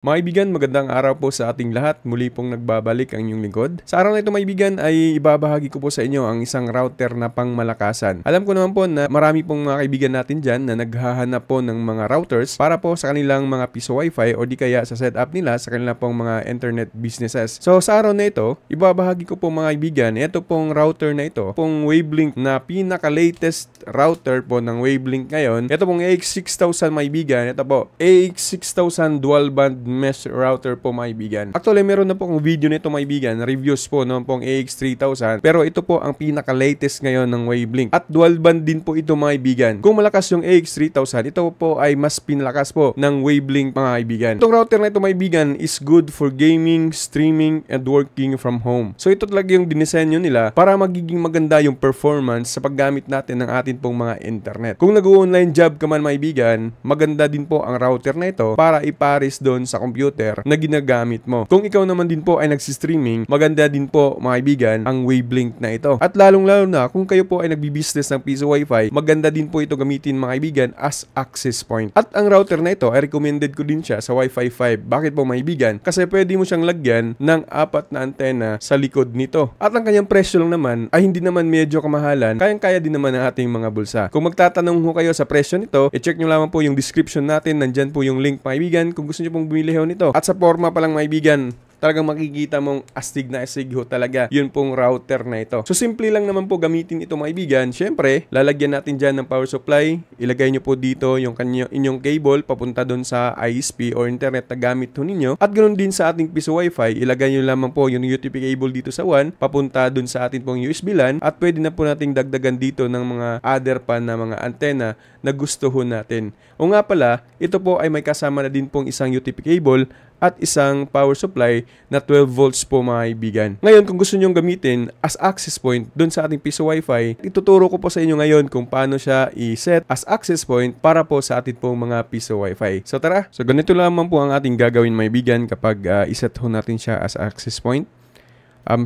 Mga kaibigan, magandang araw po sa ating lahat. Muli pong nagbabalik ang inyong lingkod. Sa araw na ito mga kaibigan ay ibabahagi ko po sa inyo ang isang router na pangmalakasan. Alam ko naman po na marami pong mga kaibigan natin dyan na naghahanap po ng mga routers para po sa kanilang mga piso wifi o di kaya sa setup nila sa kanilang pong mga internet businesses. So sa araw na ito, ibabahagi ko po mga kaibigan, ito pong router na ito, pong Wavelink na pinaka-latest router po ng Wavelink ngayon. Ito pong AX6000 mga kaibigan, ito po AX6000 dual band mesh router po mga kaibigan. Actually, meron na po akong video nito mga kaibigan, reviews po ng pong AX3000. Pero ito po ang pinaka-latest ngayon ng Wavelink. At dual band din po ito mga kaibigan. Kung malakas yung AX3000, ito po ay mas pinalakas po ng Wavelink mga kaibigan. Itong router na ito mga kaibigan is good for gaming, streaming, and working from home. So ito talaga yung dinisenyo nila para magiging maganda yung performance sa paggamit natin ng atin pong mga internet. Kung nag-online job ka man mga kaibigan, maganda din po ang router na ito para ipares doon sa computer na ginagamit mo. Kung ikaw naman din po ay nagsi-streaming, maganda din po mga kaibigan ang Wavelink na ito. At lalong-lalo na kung kayo po ay nagbi-business ng piso wifi, maganda din po ito gamitin mga kaibigan as access point. At ang router na ito ay recommended ko din siya sa Wi-Fi 5. Bakit po mga kaibigan? Kasi pwede mo siyang lagyan ng 4 na antena sa likod nito. At ang kanyang presyo lang naman ay hindi naman medyo kamahalan, kayang-kaya din naman ng ating mga bulsa. Kung magtatanong ho kayo sa presyo nito, i-check nyo lamang po yung description natin, nandyan po yung link mga kaibigan kung gusto nyo pong bumili nito. At sa forma pa lang mga kaibigan, talagang makikita mong astig na astig ho talaga yun pong router na ito. So simple lang naman po gamitin ito mga kaibigan. Syempre, lalagyan natin dyan ng power supply. Ilagay nyo po dito yung inyong cable papunta doon sa ISP or internet na gamit ho ninyo. At ganoon din sa ating piso wifi, ilagay nyo lamang po yung UTP cable dito sa WAN papunta doon sa ating pong USB LAN. At pwede na po nating dagdagan dito ng mga other pa na mga antena na gusto ho natin. O nga pala, ito po ay may kasama na din pong isang UTP cable at isang power supply na 12 volts po mga kaibigan. Ngayon, kung gusto nyong gamitin as access point doon sa ating piso wifi, ituturo ko po sa inyo ngayon kung paano siya i-set as access point para po sa ating pong mga piso wifi. So tara, so ganito lamang po ang ating gagawin mga kaibigan kapag iset ho natin siya as access point.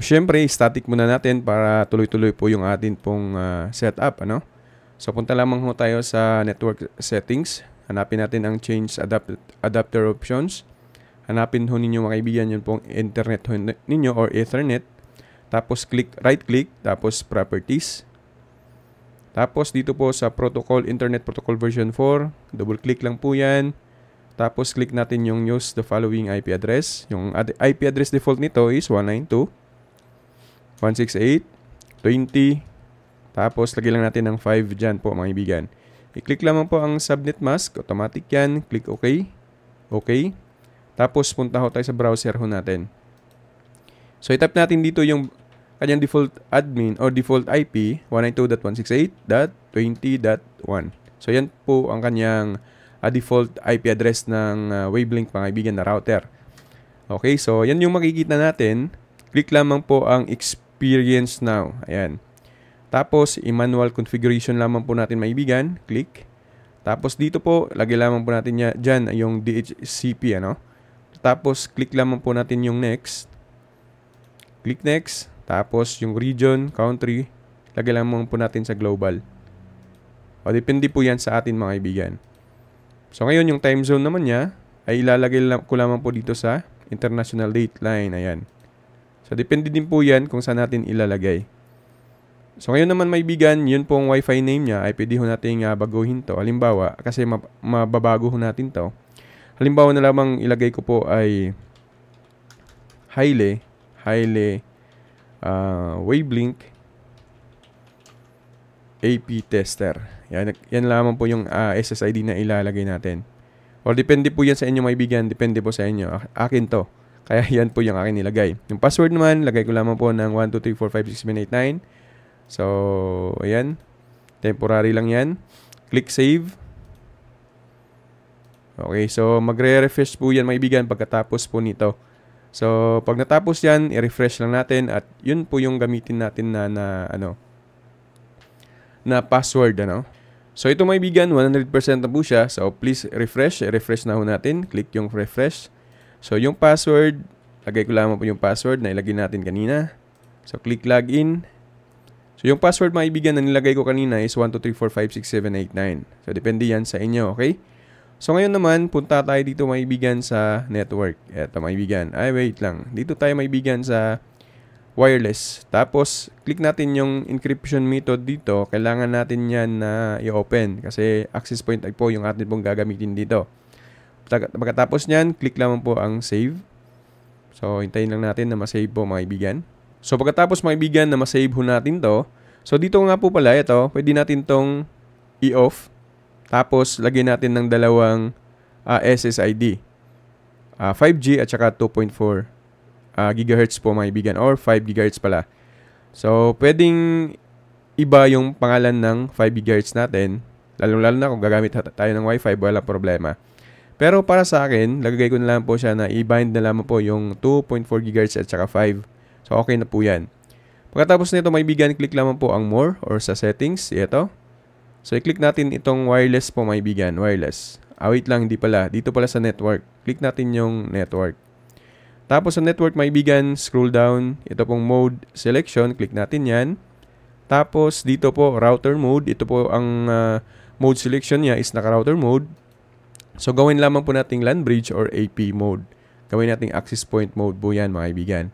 Syempre, static muna natin para tuloy-tuloy po yung ating pong setup, ano? So punta lamang ho tayo sa network settings. Hanapin natin ang change adapter options. Hanapin ho ninyo mga kaibigan yun pong internet ho ninyo or ethernet. Tapos right click, tapos properties. Tapos dito po sa protocol, internet protocol version 4, double click lang po yan. Tapos click natin yung use the following IP address. Yung IP address default nito is 192.168.20. Tapos lagay lang natin ng 5 dyan po mga kaibigan. I-click lamang po ang subnet mask, automatic yan. Click OK. OK. Tapos punta ho tayo sa browser ho natin. So i-type natin dito yung kanyang default admin or default IP 192.168.20.1. So yan po ang kanyang default IP address ng Wavelink mga kaibigan na router. Okay, so yan yung makikita natin. Click lamang po ang experience now. Ayan. Tapos i-manual configuration lamang po natin mga kaibigan. Click. Tapos dito po, lagay lamang po natin dyan yung DHCP, ano? Tapos, click lamang po natin yung next. Click next. Tapos, yung region, country, lagay lamang po natin sa global. O, depende po yan sa atin mga kaibigan. So, ngayon, yung time zone naman niya, ay ilalagay ko lamang po dito sa international date line. Ayan. So, depende din po yan kung saan natin ilalagay. So, ngayon naman mga kaibigan, yun pong wifi name niya ay pwede ho natin baguhin to. Halimbawa, kasi mababago ho natin to. Halimbawa na lamang ilagay ko po ay Wavelink AP tester. Yan lamang po yung SSID na ilalagay natin. Or depende po yan sa inyo mga kaibigan, depende po sa inyo. Akin to. Kaya yan po yung akin nilagay. Yung password naman, lagay ko lamang po ng 123456789. So, ayan. Temporary lang yan. Click save. Okay, so magre-refresh po yan mga kaibigan pagkatapos po nito. So, pag natapos yan, i-refresh lang natin at yun po yung gamitin natin na password, ano. So, ito mga kaibigan, 100% na po siya. So, please refresh. I-refresh na ho natin. Click yung refresh. So, yung password, lagay ko lamang po yung password na ilagay natin kanina. So, click login. So, yung password mga kaibigan na nilagay ko kanina is 123456789. So, depende yan sa inyo, okay? So ngayon naman, punta tayo dito maibigan sa network. Eto maibigan. Ay wait lang. Dito tayo maibigan sa wireless. Tapos click natin yung encryption method dito. Kailangan natin yan na i-open kasi access point ay po yung atin pong gagamitin dito. Pagkatapos nyan, click lamang po ang save. So hintayin lang natin na ma-save po maibigan. So pagkatapos maibigan na ma-save ho natin to. So dito nga po pala ito, pwede natin tong i-off. Tapos, lagyan natin ng dalawang SSID. 5G at saka 2.4 GHz po maibigan or 5 GHz pala. So, pwedeng iba yung pangalan ng 5 GHz natin. Lalo-lalo na kung gagamit tayo ng Wi-Fi, wala problema. Pero para sa akin, lagay ko na lang po siya na i-bind na lamang po yung 2.4 GHz at saka 5. So, okay na po yan. Pagkatapos nito maibigan, click lamang po ang more or sa settings. Ito. So, i-click natin itong wireless po, maibigan. Wireless. Wait lang, hindi pala. Dito pala sa network. Click natin yung network. Tapos sa network, maibigan, scroll down. Ito pong mode selection. Click natin yan. Tapos, dito po, router mode. Ito po ang mode selection niya is naka-router mode. So, gawin lamang po nating LAN bridge or AP mode. Gawin nating access point mode po yan, mga kaibigan.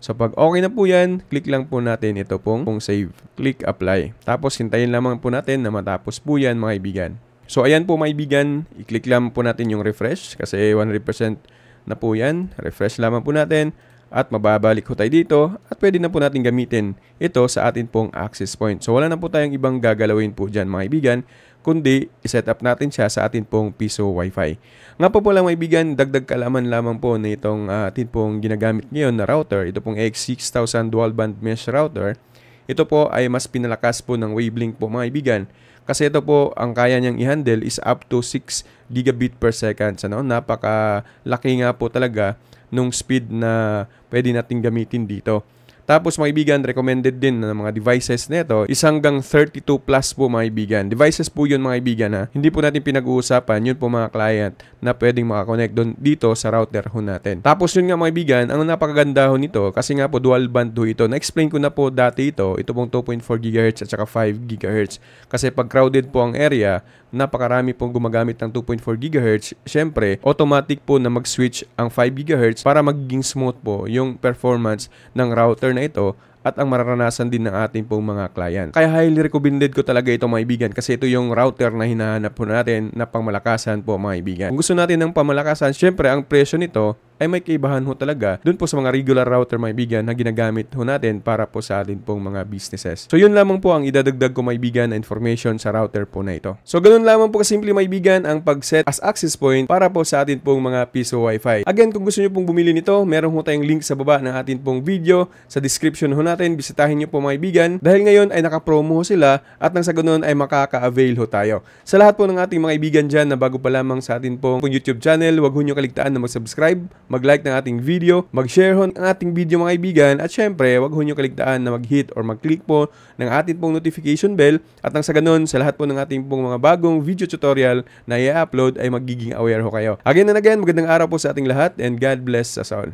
So, pag okay na po yan, click lang po natin ito pong save. Click apply. Tapos, hintayin lamang po natin na matapos po yan, mga kaibigan. So, ayan po, mga kaibigan. I-click lang po natin yung refresh kasi 100% na po yan. Refresh lamang po natin at mababalik ko tayo dito at pwede na po natin gamitin ito sa atin pong access point. So, wala na po tayong ibang gagalawin po dyan, mga kaibigan, kundi iset up natin siya sa atin pong piso Wi-Fi. Nga po lang maibigan, dagdag kalaman lamang po na itong atin pong ginagamit ngayon na router, ito pong X6000 dual band mesh router, ito po ay mas pinalakas po ng wavelength po mga kaibigan. Kasi ito po, ang kaya niyang i-handle is up to 6 gigabit per second. Ano? Napakalaki nga po talaga nung speed na pwede natin gamitin dito. Tapos mga kaibigan, recommended din ng mga devices nito is hanggang 32 plus po mga kaibigan. Devices po yun mga kaibigan ha. Hindi po natin pinag-uusapan, yun po mga client na pwedeng makakonect dito sa router ho natin. Tapos yun nga mga kaibigan, ang napakaganda ho nito kasi nga po dual band ho ito. Na-explain ko na po dati ito pong 2.4 GHz at saka 5 GHz. Kasi pag crowded po ang area, napakarami pong gumagamit ng 2.4 GHz. Syempre, automatic po na mag-switch ang 5 GHz para magiging smooth po yung performance ng router na ito at ang mararanasan din ng ating pong mga client. Kaya highly recommended ko talaga ito mga kaibigan kasi ito yung router na hinahanap po natin na pangmalakasan po mga kaibigan. Kung gusto natin ng pangmalakasan, syempre ang presyo nito ay may kaibahan ho talaga dun po sa mga regular router mga kaibigan na ginagamit ho natin para po sa atin pong mga businesses. So yun lamang po ang idadagdag ko mga kaibigan na information sa router po na ito. So ganun lamang po kasimple mga kaibigan ang pag-set as access point para po sa atin pong mga piso Wi-Fi. Again, kung gusto nyo pong bumili nito, meron ho tayong link sa baba ng atin pong video. Sa description ho natin, bisitahin nyo po mga kaibigan dahil ngayon ay naka-promo ho sila at nang sa ganun ay makaka-avail ho tayo. Sa lahat po ng ating mga kaibigan dyan na bago pa lamang sa atin pong YouTube channel, huwag ho nyo kaligtaan na mag-subscribe, mag-like ng ating video, mag-share ho ng ating video mga kaibigan at syempre, huwag ho nyo kaligtaan na mag-hit or mag-click po ng ating pong notification bell at nang sa ganun, sa lahat po ng ating pong mga bagong video tutorial na i-upload ay magiging aware ho kayo. Again and again, magandang araw po sa ating lahat and God bless us all.